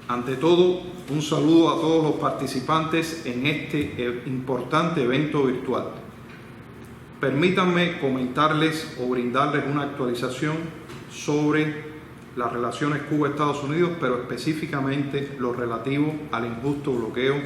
Ante todo, un saludo a todos los participantes en este importante evento virtual. Permítanme comentarles o brindarles una actualización sobre las relaciones Cuba-Estados Unidos, pero específicamente lo relativo al injusto bloqueo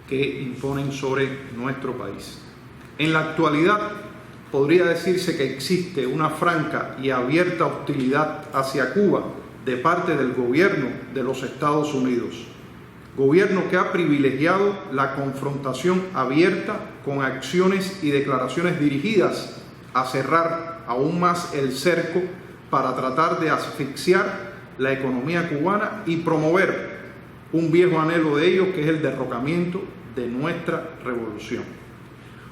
que imponen sobre nuestro país. En la actualidad, podría decirse que existe una franca y abierta hostilidad hacia Cuba de parte del gobierno de los Estados Unidos, gobierno que ha privilegiado la confrontación abierta con acciones y declaraciones dirigidas a cerrar aún más el cerco para tratar de asfixiar la economía cubana y promover un viejo anhelo de ellos, que es el derrocamiento de nuestra revolución.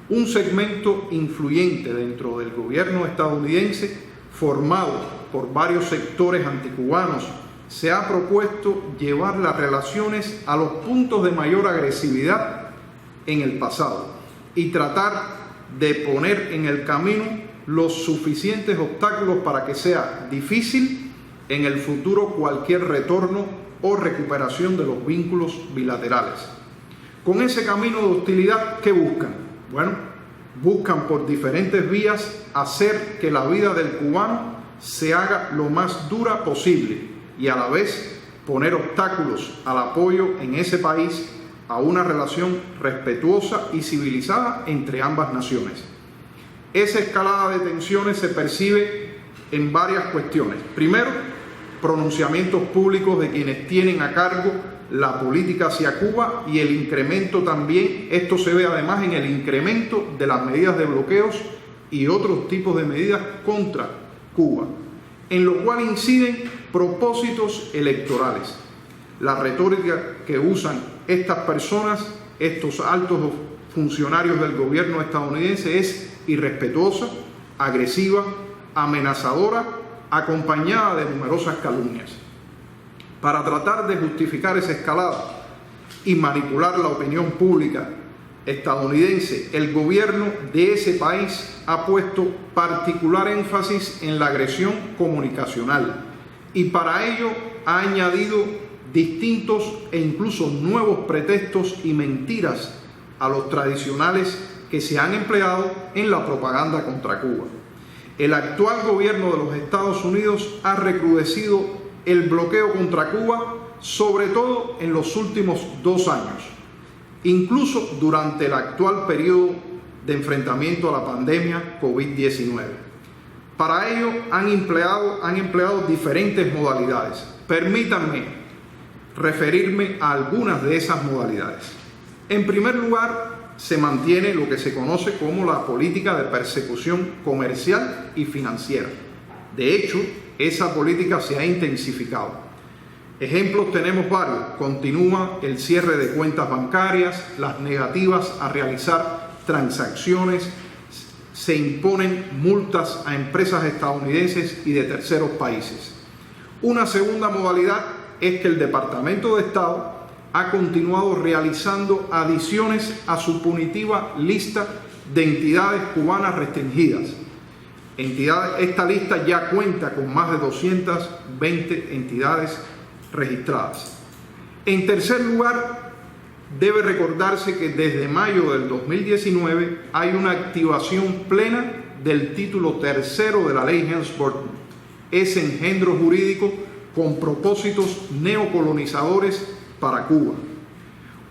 Un segmento influyente dentro del gobierno estadounidense, formado por varios sectores anticubanos, se ha propuesto llevar las relaciones a los puntos de mayor agresividad en el pasado y tratar de poner en el camino los suficientes obstáculos para que sea difícil en el futuro cualquier retorno o recuperación de los vínculos bilaterales. Con ese camino de hostilidad, ¿qué buscan? Bueno, buscan por diferentes vías hacer que la vida del cubano se haga lo más dura posible y a la vez poner obstáculos al apoyo en ese país a una relación respetuosa y civilizada entre ambas naciones. Esa escalada de tensiones se percibe en varias cuestiones. Primero, pronunciamientos públicos de quienes tienen a cargo la política hacia Cuba y el incremento también, esto se ve además en el incremento de las medidas de bloqueos y otros tipos de medidas contra Cuba, en lo cual inciden propósitos electorales. La retórica que usan estas personas, estos altos funcionarios del gobierno estadounidense, es irrespetuosa, agresiva, amenazadora, acompañada de numerosas calumnias. Para tratar de justificar esa escalada y manipular la opinión pública estadounidense, el gobierno de ese país ha puesto particular énfasis en la agresión comunicacional y para ello ha añadido distintos e incluso nuevos pretextos y mentiras a los tradicionales que se han empleado en la propaganda contra Cuba. El actual gobierno de los Estados Unidos ha recrudecido el bloqueo contra Cuba, sobre todo en los últimos 2 años, incluso durante el actual periodo de enfrentamiento a la pandemia COVID-19. Para ello han empleado diferentes modalidades. Permítanme referirme a algunas de esas modalidades. En primer lugar, se mantiene lo que se conoce como la política de persecución comercial y financiera. De hecho, esa política se ha intensificado. Ejemplos tenemos varios. Continúa el cierre de cuentas bancarias, las negativas a realizar transacciones, se imponen multas a empresas estadounidenses y de terceros países. Una segunda modalidad es que el Departamento de Estado ha continuado realizando adiciones a su punitiva lista de entidades cubanas restringidas. Esta lista ya cuenta con más de 220 entidades registradas. En tercer lugar, debe recordarse que desde mayo del 2019 hay una activación plena del título tercero de la ley Helms-Burton, ese engendro jurídico con propósitos neocolonizadores para Cuba.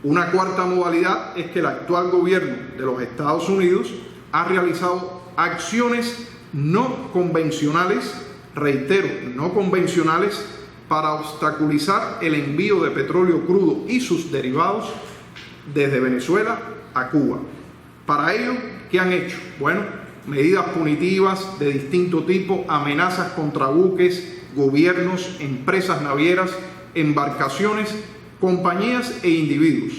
Una cuarta modalidad es que el actual gobierno de los Estados Unidos ha realizado acciones no convencionales, reitero, no convencionales, para obstaculizar el envío de petróleo crudo y sus derivados desde Venezuela a Cuba. Para ello, ¿qué han hecho? Bueno, medidas punitivas de distinto tipo, amenazas contra buques, gobiernos, empresas navieras, embarcaciones, compañías e individuos.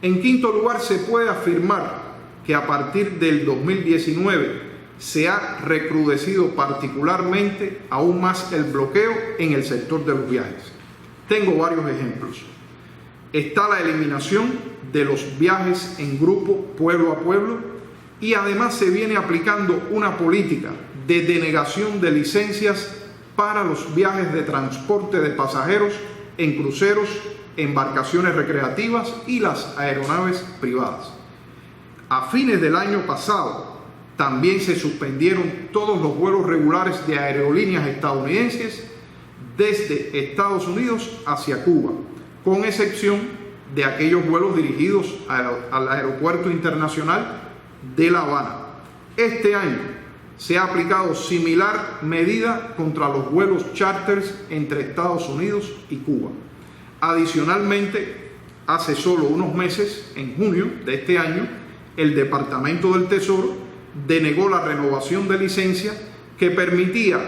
En quinto lugar, se puede afirmar que a partir del 2019 se ha recrudecido particularmente aún más el bloqueo en el sector de los viajes. Tengo varios ejemplos. Está la eliminación de los viajes en grupo, pueblo a pueblo, y además se viene aplicando una política de denegación de licencias para los viajes de transporte de pasajeros en cruceros, embarcaciones recreativas y las aeronaves privadas. A fines del año pasado, también se suspendieron todos los vuelos regulares de aerolíneas estadounidenses desde Estados Unidos hacia Cuba, con excepción de aquellos vuelos dirigidos al Aeropuerto Internacional de La Habana. Este año se ha aplicado similar medida contra los vuelos charters entre Estados Unidos y Cuba. Adicionalmente, hace solo unos meses, en junio de este año, el Departamento del Tesoro denegó la renovación de licencia que permitía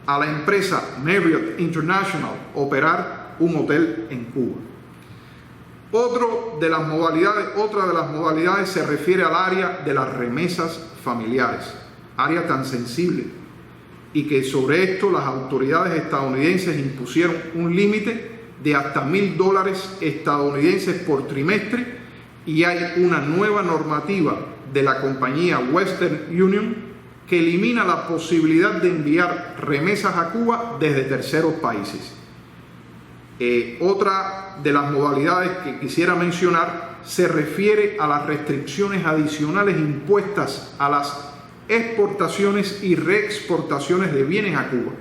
a la empresa Marriott International operar un hotel en Cuba. Otra de las modalidades se refiere al área de las remesas familiares, área tan sensible, y que sobre esto las autoridades estadounidenses impusieron un límite de hasta $1,000 estadounidenses por trimestre, y hay una nueva normativa de la compañía Western Union que elimina la posibilidad de enviar remesas a Cuba desde terceros países. Otra de las modalidades que quisiera mencionar se refiere a las restricciones adicionales impuestas a las exportaciones y reexportaciones de bienes a Cuba.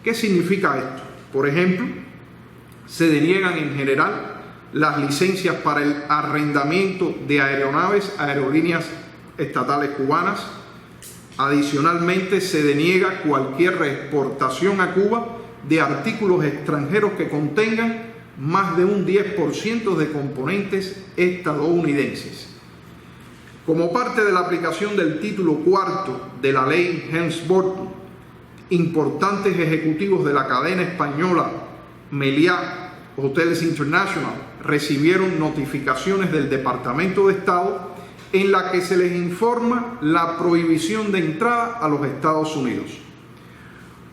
¿Qué significa esto? Por ejemplo, se deniegan en general las licencias para el arrendamiento de aeronaves a aerolíneas estatales cubanas. Adicionalmente, se deniega cualquier reexportación a Cuba de artículos extranjeros que contengan más de un 10% de componentes estadounidenses. Como parte de la aplicación del título cuarto de la ley Helms-Burton, importantes ejecutivos de la cadena española Meliá Hotels International recibieron notificaciones del Departamento de Estado en la que se les informa la prohibición de entrada a los Estados Unidos.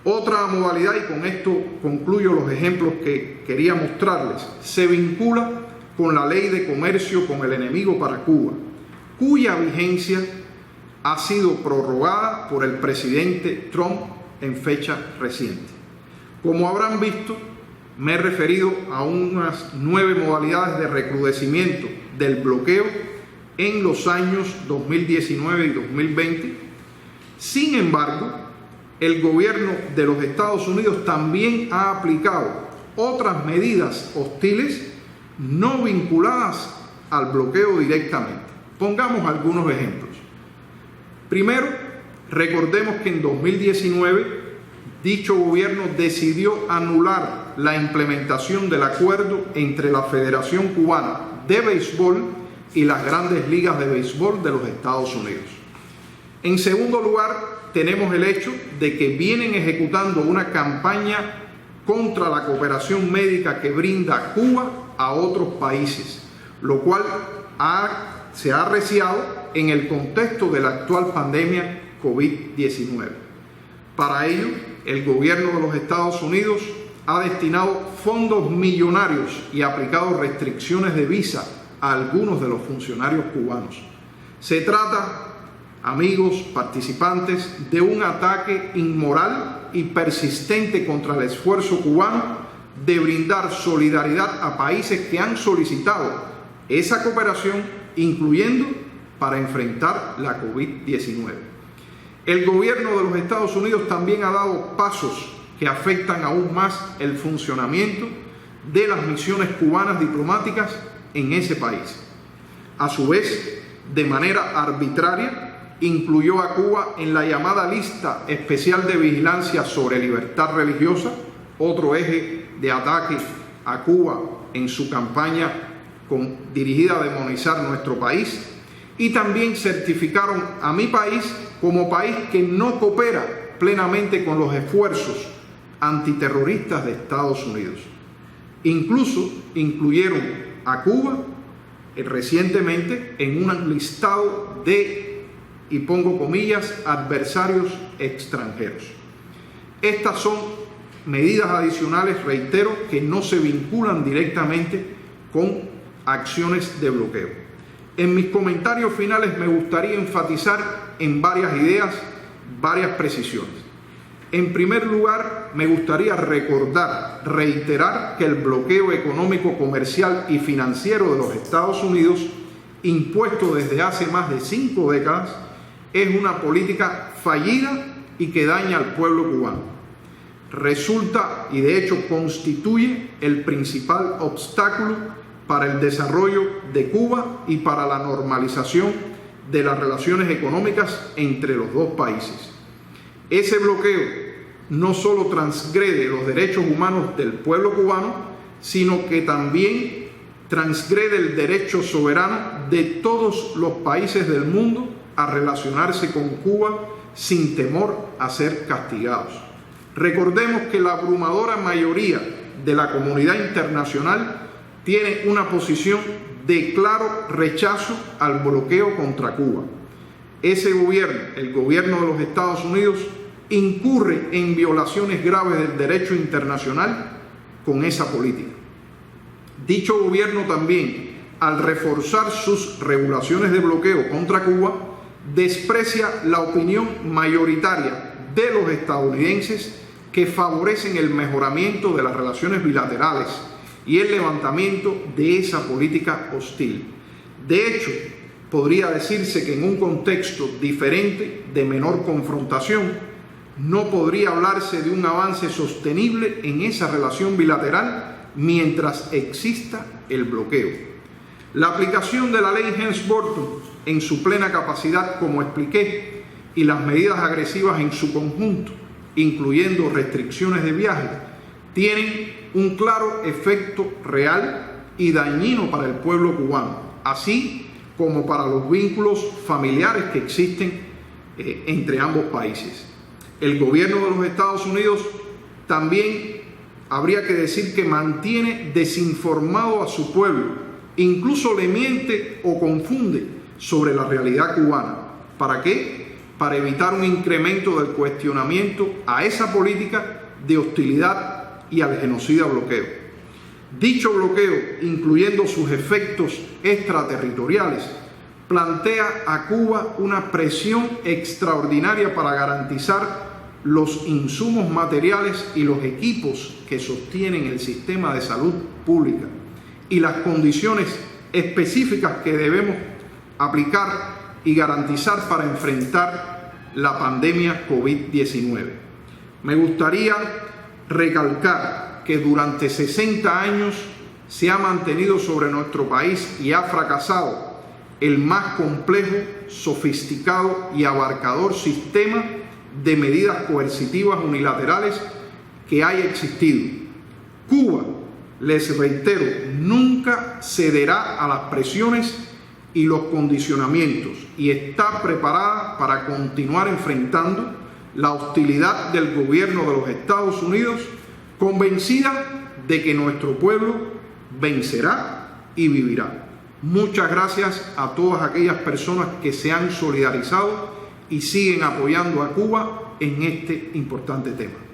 Otra modalidad, y con esto concluyo los ejemplos que quería mostrarles, se vincula con la Ley de Comercio con el Enemigo para Cuba, cuya vigencia ha sido prorrogada por el presidente Trump en fecha reciente. Como habrán visto, me he referido a unas 9 modalidades de recrudecimiento del bloqueo en los años 2019 y 2020. Sin embargo, el gobierno de los Estados Unidos también ha aplicado otras medidas hostiles no vinculadas al bloqueo directamente. Pongamos algunos ejemplos. Primero, recordemos que en 2019 dicho gobierno decidió anular la implementación del acuerdo entre la Federación Cubana de Béisbol y las grandes ligas de béisbol de los Estados Unidos. En segundo lugar, tenemos el hecho de que vienen ejecutando una campaña contra la cooperación médica que brinda Cuba a otros países, lo cual se ha arreciado en el contexto de la actual pandemia COVID-19. Para ello, el gobierno de los Estados Unidos ha destinado fondos millonarios y ha aplicado restricciones de visa a algunos de los funcionarios cubanos. Se trata, amigos participantes, de un ataque inmoral y persistente contra el esfuerzo cubano de brindar solidaridad a países que han solicitado esa cooperación, incluyendo para enfrentar la COVID-19. El gobierno de los Estados Unidos también ha dado pasos que afectan aún más el funcionamiento de las misiones cubanas diplomáticas en ese país. A su vez, de manera arbitraria, incluyó a Cuba en la llamada lista especial de vigilancia sobre libertad religiosa, otro eje de ataque a Cuba en su campaña dirigida a demonizar nuestro país, y también certificaron a mi país como país que no coopera plenamente con los esfuerzos antiterroristas de Estados Unidos. Incluso incluyeron a Cuba recientemente en un listado de, y pongo comillas, adversarios extranjeros. Estas son medidas adicionales, reitero, que no se vinculan directamente con acciones de bloqueo. En mis comentarios finales me gustaría enfatizar en varias ideas, varias precisiones. En primer lugar, me gustaría reiterar que el bloqueo económico, comercial y financiero de los Estados Unidos, impuesto desde hace más de 5 décadas, es una política fallida y que daña al pueblo cubano. Resulta y de hecho constituye el principal obstáculo para el desarrollo de Cuba y para la normalización de las relaciones económicas entre los dos países. Ese bloqueo no solo transgrede los derechos humanos del pueblo cubano, sino que también transgrede el derecho soberano de todos los países del mundo a relacionarse con Cuba sin temor a ser castigados. Recordemos que la abrumadora mayoría de la comunidad internacional tiene una posición de claro rechazo al bloqueo contra Cuba. Ese gobierno, el gobierno de los Estados Unidos, incurre en violaciones graves del derecho internacional con esa política. Dicho gobierno también, al reforzar sus regulaciones de bloqueo contra Cuba, desprecia la opinión mayoritaria de los estadounidenses que favorecen el mejoramiento de las relaciones bilaterales y el levantamiento de esa política hostil. De hecho, podría decirse que en un contexto diferente de menor confrontación, no podría hablarse de un avance sostenible en esa relación bilateral mientras exista el bloqueo. La aplicación de la ley Helms-Burton en su plena capacidad, como expliqué, y las medidas agresivas en su conjunto, incluyendo restricciones de viaje, tienen un claro efecto real y dañino para el pueblo cubano, así como para los vínculos familiares que existen entre ambos países. El gobierno de los Estados Unidos también habría que decir que mantiene desinformado a su pueblo, incluso le miente o confunde sobre la realidad cubana. ¿Para qué? Para evitar un incremento del cuestionamiento a esa política de hostilidad y al genocida bloqueo. Dicho bloqueo, incluyendo sus efectos extraterritoriales, plantea a Cuba una presión extraordinaria para garantizar los insumos materiales y los equipos que sostienen el sistema de salud pública y las condiciones específicas que debemos aplicar y garantizar para enfrentar la pandemia COVID-19. Me gustaría recalcar que durante 60 años se ha mantenido sobre nuestro país y ha fracasado el más complejo, sofisticado y abarcador sistema de medidas coercitivas unilaterales que haya existido. Cuba, les reitero, nunca cederá a las presiones y los condicionamientos y está preparada para continuar enfrentando la hostilidad del gobierno de los Estados Unidos, convencida de que nuestro pueblo vencerá y vivirá. Muchas gracias a todas aquellas personas que se han solidarizado y siguen apoyando a Cuba en este importante tema.